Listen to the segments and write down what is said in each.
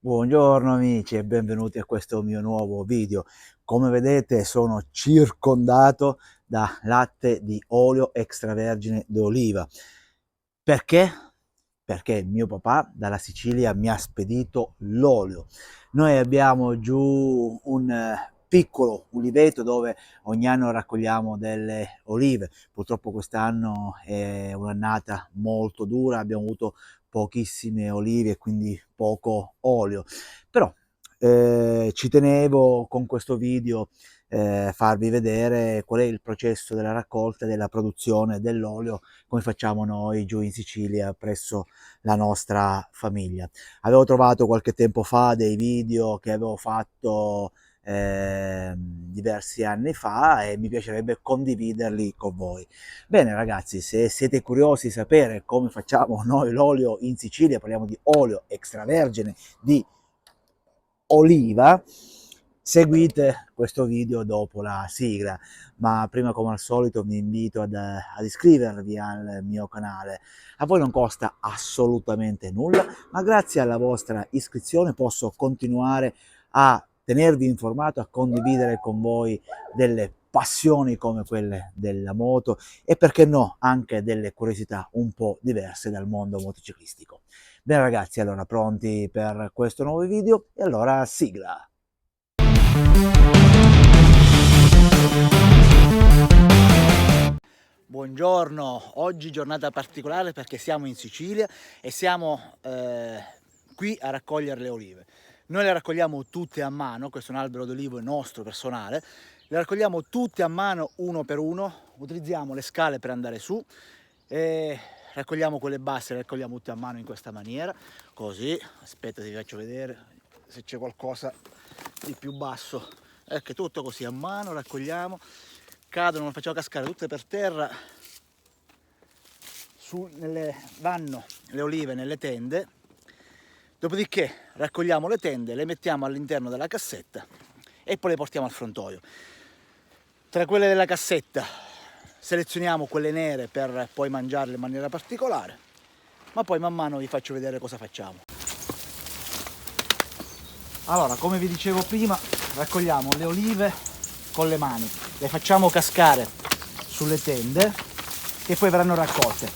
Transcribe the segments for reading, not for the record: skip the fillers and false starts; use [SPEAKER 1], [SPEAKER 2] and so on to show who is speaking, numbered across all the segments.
[SPEAKER 1] Buongiorno amici e benvenuti a questo mio nuovo video. Come vedete sono circondato da latte di olio extravergine d'oliva. Perché? Perché mio papà dalla Sicilia mi ha spedito l'olio. Noi abbiamo giù un piccolo uliveto dove ogni anno raccogliamo delle olive. Purtroppo quest'anno è un'annata molto dura, abbiamo avuto pochissime olive e quindi poco olio. Però ci tenevo con questo video farvi vedere qual è il processo della raccolta e della produzione dell'olio come facciamo noi giù in Sicilia presso la nostra famiglia. Avevo trovato qualche tempo fa dei video che avevo fatto diversi anni fa e mi piacerebbe condividerli con voi. Bene ragazzi, se siete curiosi di sapere come facciamo noi l'olio in Sicilia, parliamo di olio extravergine di oliva, seguite questo video dopo la sigla, ma prima come al solito vi invito ad iscrivervi al mio canale. A voi non costa assolutamente nulla, ma grazie alla vostra iscrizione posso continuare a tenervi informato, a condividere con voi delle passioni come quelle della moto e perché no anche delle curiosità un po' diverse dal mondo motociclistico. Bene ragazzi, allora pronti per questo nuovo video? E allora sigla! Buongiorno, oggi giornata particolare perché siamo in Sicilia e siamo qui a raccogliere le olive. Noi le raccogliamo tutte a mano, questo è un albero d'olivo nostro personale, le raccogliamo tutte a mano uno per uno, utilizziamo le scale per andare su e raccogliamo quelle basse, le raccogliamo tutte a mano in questa maniera, così, aspetta ti faccio vedere se c'è qualcosa di più basso, ecco tutto così a mano, raccogliamo, cadono, le facciamo cascare tutte per terra, vanno le olive nelle tende, dopodiché raccogliamo le tende, le mettiamo all'interno della cassetta e poi le portiamo al frontoio. Tra quelle della cassetta selezioniamo quelle nere per poi mangiarle in maniera particolare, ma poi man mano vi faccio vedere cosa facciamo. Allora, come vi dicevo prima, raccogliamo le olive con le mani, le facciamo cascare sulle tende e poi verranno raccolte.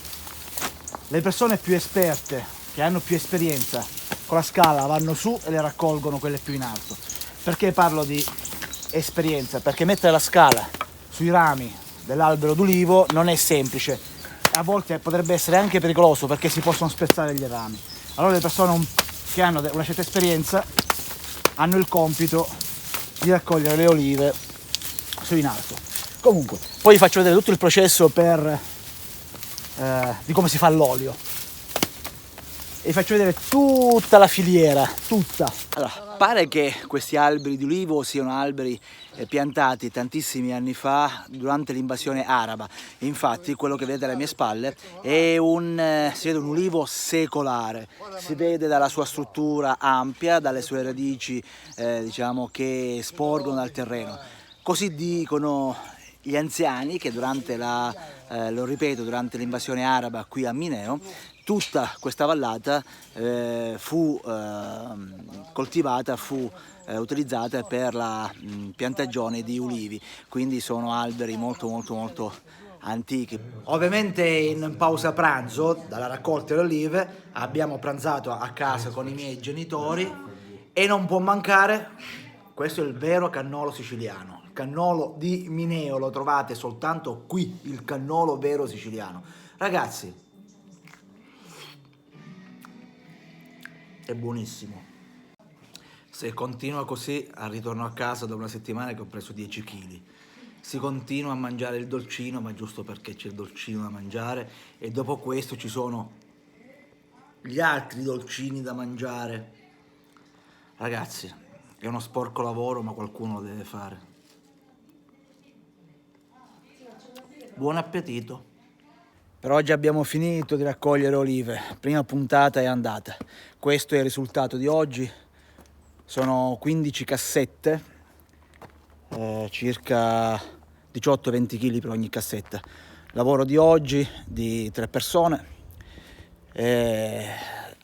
[SPEAKER 1] Le persone più esperte, che hanno più esperienza con la scala, vanno su e le raccolgono quelle più in alto. Perché parlo di esperienza? Perché mettere la scala sui rami dell'albero d'ulivo non è semplice, a volte potrebbe essere anche pericoloso perché si possono spezzare gli rami. Allora le persone che hanno una certa esperienza hanno il compito di raccogliere le olive su in alto. Comunque, poi vi faccio vedere tutto il processo di come si fa l'olio e vi faccio vedere tutta la filiera, tutta. Allora, pare che questi alberi di ulivo siano alberi piantati tantissimi anni fa durante l'invasione araba. Infatti quello che vedete alle mie spalle è si vede un ulivo secolare, si vede dalla sua struttura ampia, dalle sue radici diciamo che sporgono dal terreno. Così dicono gli anziani che durante lo ripeto, durante l'invasione araba qui a Mineo, tutta questa vallata fu coltivata, fu utilizzata per la piantagione di ulivi, quindi sono alberi molto antichi. Ovviamente in pausa pranzo, dalla raccolta delle olive, abbiamo pranzato a casa con i miei genitori e non può mancare, questo è il vero cannolo siciliano. Il cannolo di Mineo lo trovate soltanto qui, il cannolo vero siciliano. Ragazzi, è buonissimo. Se continua così, al ritorno a casa dopo una settimana che ho preso 10 kg. Si continua a mangiare il dolcino, ma giusto perché c'è il dolcino da mangiare, e dopo questo ci sono gli altri dolcini da mangiare. Ragazzi, è uno sporco lavoro, ma qualcuno lo deve fare. Buon appetito! Per oggi abbiamo finito di raccogliere olive, prima puntata è andata. Questo è il risultato di oggi, sono 15 cassette, circa 18-20 kg per ogni cassetta. Lavoro di oggi di 3 persone,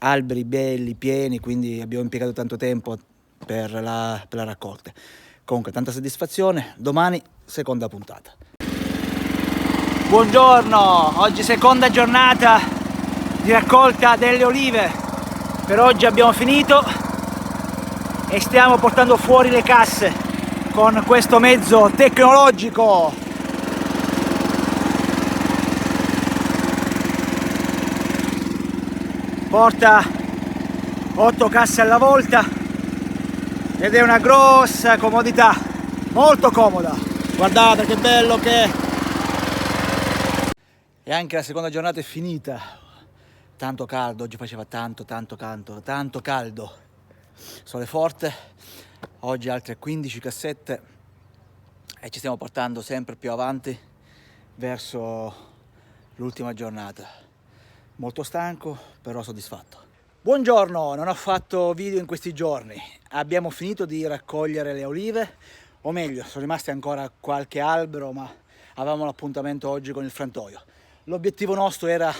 [SPEAKER 1] alberi belli, pieni, quindi abbiamo impiegato tanto tempo per la raccolta. Comunque tanta soddisfazione, domani seconda puntata. Buongiorno, oggi seconda giornata di raccolta delle olive. Per oggi abbiamo finito e stiamo portando fuori le casse con questo mezzo tecnologico. Porta 8 casse alla volta ed è una grossa comodità, molto comoda. Guardate che bello che è! E anche la seconda giornata è finita. Tanto caldo, oggi faceva tanto caldo. Sole forte, oggi altre 15 cassette e ci stiamo portando sempre più avanti verso l'ultima giornata. Molto stanco, però soddisfatto. Buongiorno, non ho fatto video in questi giorni. Abbiamo finito di raccogliere le olive, o meglio, sono rimasti ancora qualche albero, ma avevamo l'appuntamento oggi con il frantoio. L'obiettivo nostro era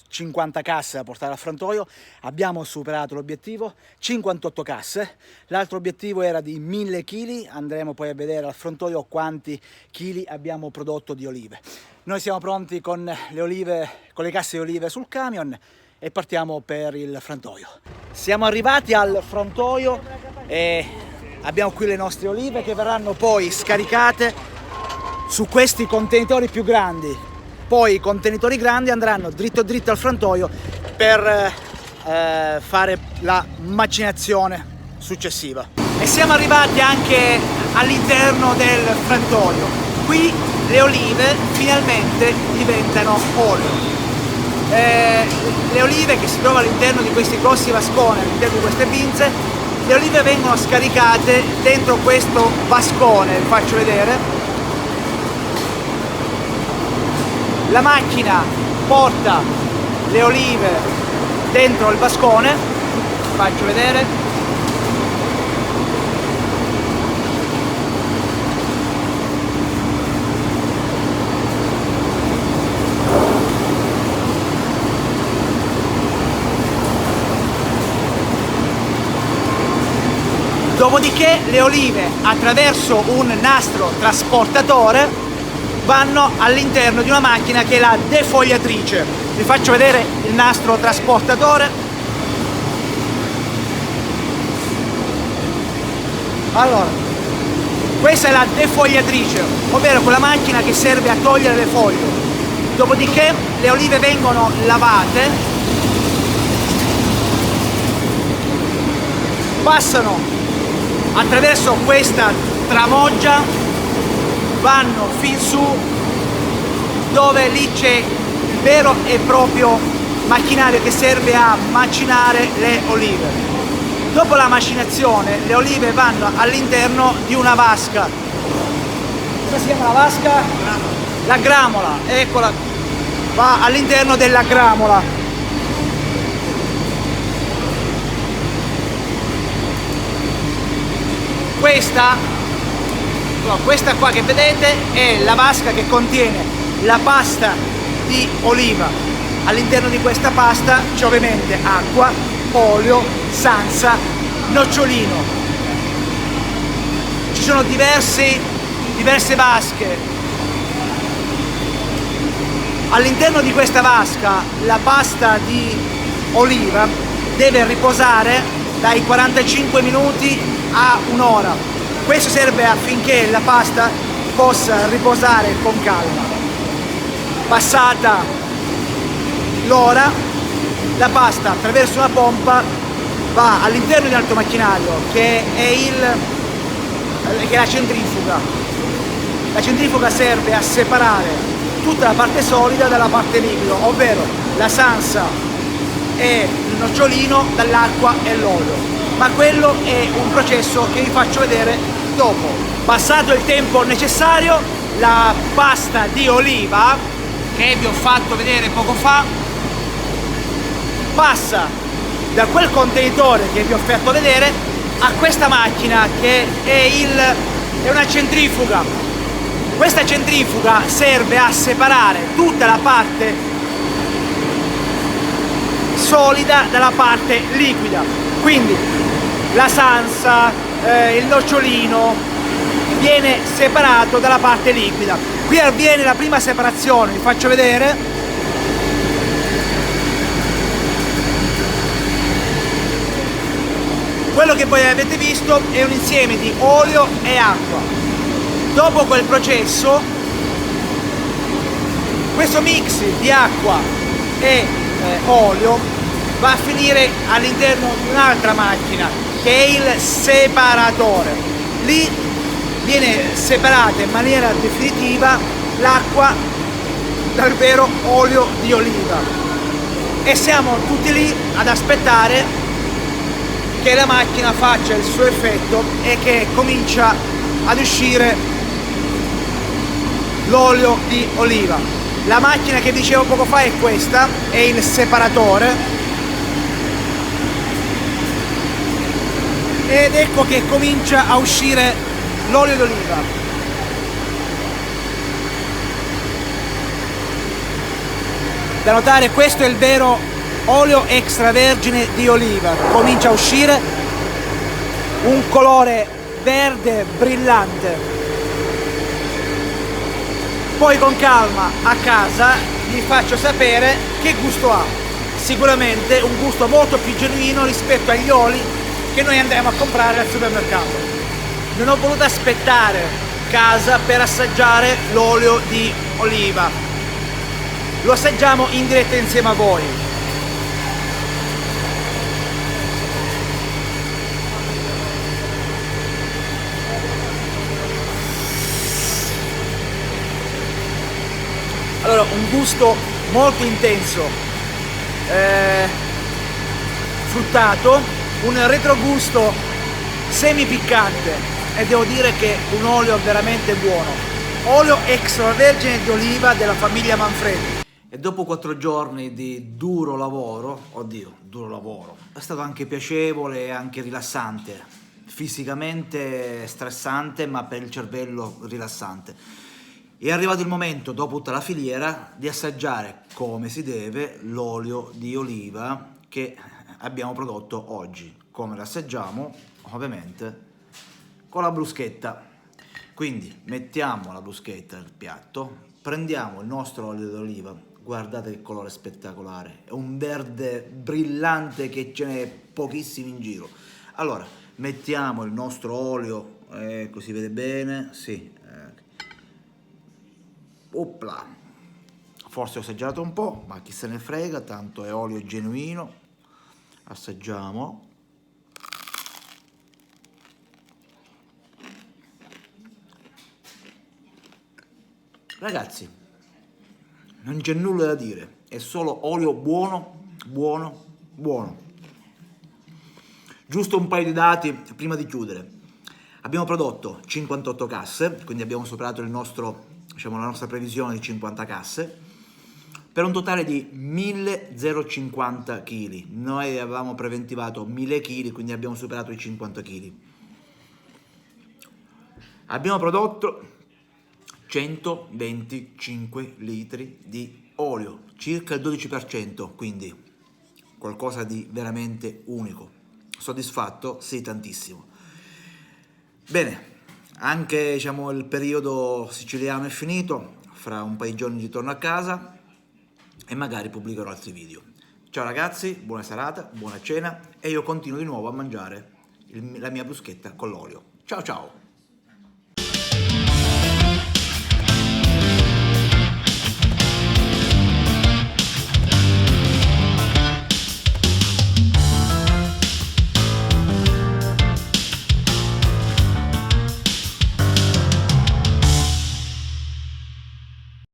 [SPEAKER 1] 50 casse da portare al frantoio, abbiamo superato l'obiettivo, 58 casse. L'altro obiettivo era di 1000 kg, andremo poi a vedere al frantoio quanti chili abbiamo prodotto di olive. Noi siamo pronti con le olive, con le casse di olive sul camion e partiamo per il frantoio. Siamo arrivati al frantoio e abbiamo qui le nostre olive che verranno poi scaricate su questi contenitori più grandi. Poi i contenitori grandi andranno dritto al frantoio per fare la macinazione successiva. E siamo arrivati anche all'interno del frantoio. Qui le olive finalmente diventano olio. Le olive che si trovano all'interno di questi grossi vasconi, all'interno di queste pinze, le olive vengono scaricate dentro questo vascone, vi faccio vedere. La macchina porta le olive dentro il vascone, faccio vedere. Dopodiché le olive attraverso un nastro trasportatore vanno all'interno di una macchina che è la defogliatrice. Vi faccio vedere il nastro trasportatore. Allora, questa è la defogliatrice, ovvero quella macchina che serve a togliere le foglie. Dopodiché le olive vengono lavate, passano attraverso questa tramoggia, vanno fin su dove lì c'è il vero e proprio macchinario che serve a macinare le olive. Dopo la macinazione le olive vanno all'interno di una vasca. Come si chiama la vasca? La gramola, eccola, va all'interno della gramola. Questa qua che vedete è la vasca che contiene la pasta di oliva. All'interno di questa pasta c'è ovviamente acqua, olio, salsa, nocciolino. Ci sono diverse vasche. All'interno di questa vasca la pasta di oliva deve riposare dai 45 minuti a un'ora. Questo serve affinché la pasta possa riposare con calma. Passata l'ora, la pasta attraverso una pompa va all'interno di un altro macchinario che è la centrifuga. La centrifuga serve a separare tutta la parte solida dalla parte liquida, ovvero la salsa e il nocciolino dall'acqua e l'olio. Ma quello è un processo che vi faccio vedere dopo. Passato il tempo necessario, la pasta di oliva che vi ho fatto vedere poco fa passa da quel contenitore che vi ho fatto vedere a questa macchina che è una centrifuga. Questa centrifuga serve a separare tutta la parte solida dalla parte liquida. Quindi la salsa, il nocciolino viene separato dalla parte liquida. Qui avviene la prima separazione, vi faccio vedere. Quello che voi avete visto è un insieme di olio e acqua. Dopo quel processo, questo mix di acqua e olio va a finire all'interno di un'altra macchina che è il separatore. Lì viene separata in maniera definitiva l'acqua dal vero olio di oliva e siamo tutti lì ad aspettare che la macchina faccia il suo effetto e che comincia ad uscire l'olio di oliva. La macchina che dicevo poco fa è questa, è il separatore, ed ecco che comincia a uscire l'olio d'oliva. Da notare, questo è il vero olio extravergine di oliva. Comincia a uscire un colore verde brillante. Poi con calma a casa vi faccio sapere che gusto ha. Sicuramente un gusto molto più genuino rispetto agli oli che noi andremo a comprare al supermercato. Non ho voluto aspettare casa per assaggiare l'olio di oliva. Lo assaggiamo in diretta insieme a voi. Allora, un gusto molto intenso, fruttato, un retrogusto semi piccante, e devo dire che un olio veramente buono. Olio extravergine di oliva della famiglia Manfredi. E dopo 4 giorni di duro lavoro, è stato anche piacevole e anche rilassante, fisicamente stressante ma per il cervello rilassante. È arrivato il momento, dopo tutta la filiera, di assaggiare come si deve l'olio di oliva che abbiamo prodotto oggi. Come lo assaggiamo? Ovviamente con la bruschetta. Quindi mettiamo la bruschetta nel piatto, prendiamo il nostro olio d'oliva, guardate che colore spettacolare, è un verde brillante che ce n'è pochissimi in giro. Allora, mettiamo il nostro olio, così vede bene, sì. Opla, forse ho esagerato un po', ma chi se ne frega, tanto è olio genuino. Assaggiamo. Ragazzi, non c'è nulla da dire, è solo olio buono, buono, buono. Giusto un paio di dati prima di chiudere. Abbiamo prodotto 58 casse, quindi abbiamo superato il nostro, la nostra previsione di 50 casse, per un totale di 1050 kg. Noi avevamo preventivato 1000 kg, quindi abbiamo superato i 50 kg. Abbiamo prodotto 125 litri di olio, circa il 12%, quindi qualcosa di veramente unico. Soddisfatto? Sì, tantissimo. Bene, anche il periodo siciliano è finito, fra un paio di giorni ritorno a casa e magari pubblicherò altri video. Ciao ragazzi, buona serata, buona cena, e io continuo di nuovo a mangiare la mia bruschetta con l'olio. Ciao ciao!